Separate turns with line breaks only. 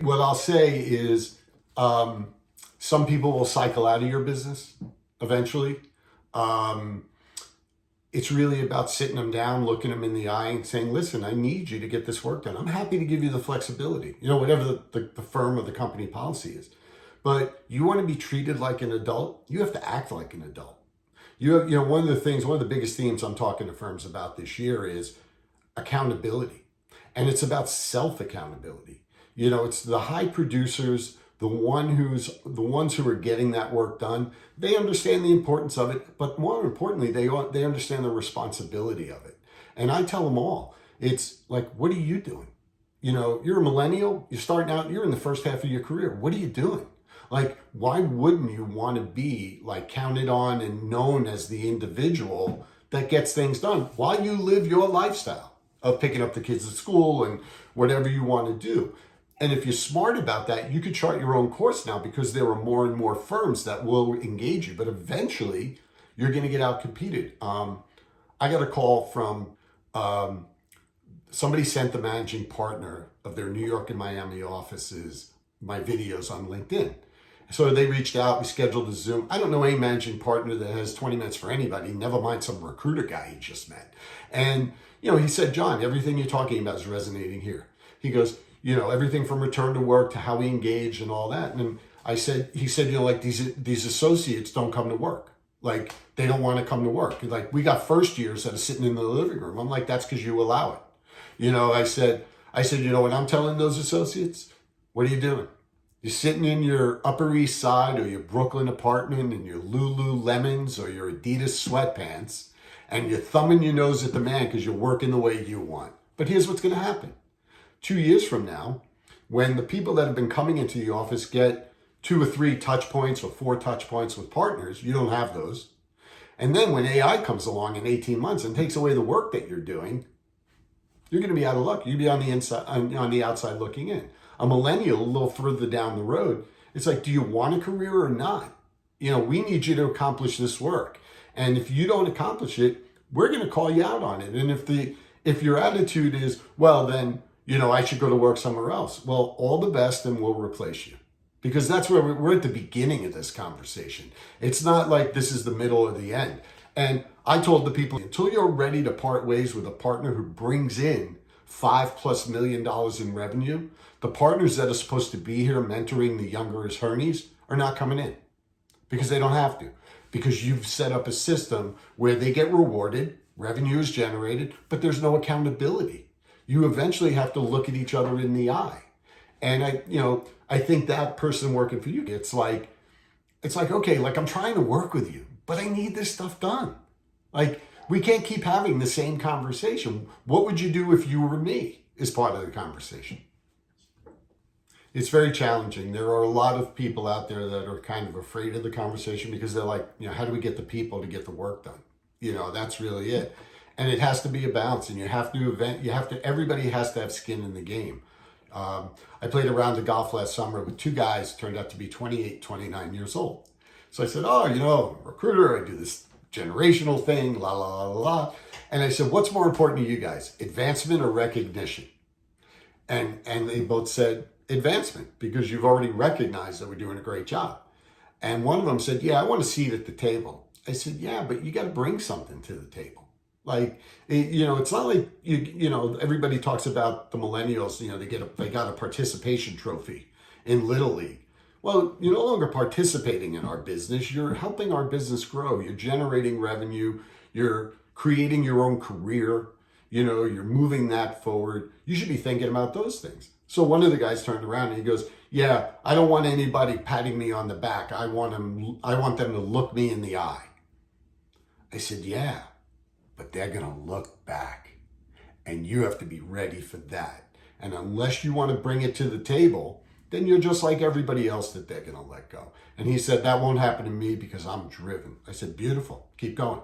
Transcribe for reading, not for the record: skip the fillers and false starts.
What I'll say is some people will cycle out of your business eventually. Um, it's really about sitting them down, looking them in the eye and saying, listen, I need you to get this work done. I'm happy to give you the flexibility, whatever the firm or the company policy is. But you want to be treated like an adult, you have to act like an adult. One of the biggest themes I'm talking to firms about this year is accountability. And it's about self-accountability. It's the high producers, the ones who are getting that work done. They understand the importance of it, but more importantly, they understand the responsibility of it. And I tell them all, it's like, what are you doing? You're a millennial, you're starting out, you're in the first half of your career. What are you doing? Like, why wouldn't you want to be like counted on and known as the individual that gets things done while you live your lifestyle of picking up the kids at school and whatever you want to do? And if you're smart about that, you could chart your own course now because there are more and more firms that will engage you. But eventually, you're going to get out competed. I got a call from somebody sent the managing partner of their New York and Miami offices my videos on LinkedIn. So they reached out, we scheduled a Zoom. I don't know any managing partner that has 20 minutes for anybody, never mind some recruiter guy he just met. And, he said, John, everything you're talking about is resonating here. He goes, everything from return to work to how we engage and all that. And he said, like these associates don't come to work. Like they don't want to come to work. Like we got first years that are sitting in the living room. I'm like, that's because you allow it. I said, what I'm telling those associates? What are you doing? You're sitting in your Upper East Side or your Brooklyn apartment in your Lululemons or your Adidas sweatpants, and you're thumbing your nose at the man because you're working the way you want. But here's what's going to happen. 2 years from now, when the people that have been coming into the office get 2 or 3 touch points or 4 touch points with partners, you don't have those. And then when AI comes along in 18 months and takes away the work that you're doing, you're going to be out of luck. You'll be on the inside, on the outside looking in. A millennial, a little further down the road, it's like, do you want a career or not? We need you to accomplish this work. And if you don't accomplish it, we're going to call you out on it. And if your attitude is, well, then, I should go to work somewhere else. Well, all the best and we'll replace you. Because that's where we're at the beginning of this conversation. It's not like this is the middle or the end. And I told the people, until you're ready to part ways with a partner who brings in $5+ million in revenue, the partners that are supposed to be here mentoring the younger attorneys are not coming in because they don't have to. Because you've set up a system where they get rewarded, revenue is generated, but there's no accountability. You eventually have to look at each other in the eye. And I think that person working for you, it's like, okay, like I'm trying to work with you, but I need this stuff done. Like we can't keep having the same conversation. What would you do if you were me is part of the conversation. It's very challenging. There are a lot of people out there that are kind of afraid of the conversation because they're like, how do we get the people to get the work done? That's really it. And it has to be a balance, and everybody has to have skin in the game. I played a round of golf last summer with 2 guys, turned out to be 28, 29 years old. So I said, recruiter, I do this generational thing, la, la, la, la. And I said, what's more important to you guys, advancement or recognition? And they both said advancement, because you've already recognized that we're doing a great job. And one of them said, yeah, I want a seat at the table. I said, yeah, but you got to bring something to the table. Like, it's not like, everybody talks about the millennials, they got a participation trophy in Little League. Well, you're no longer participating in our business. You're helping our business grow. You're generating revenue. You're creating your own career. You're moving that forward. You should be thinking about those things. So one of the guys turned around and he goes, yeah, I don't want anybody patting me on the back. I want them to look me in the eye. I said, yeah, but they're going to look back, and you have to be ready for that. And unless you want to bring it to the table, then you're just like everybody else that they're going to let go. And he said, that won't happen to me because I'm driven. I said, beautiful. Keep going.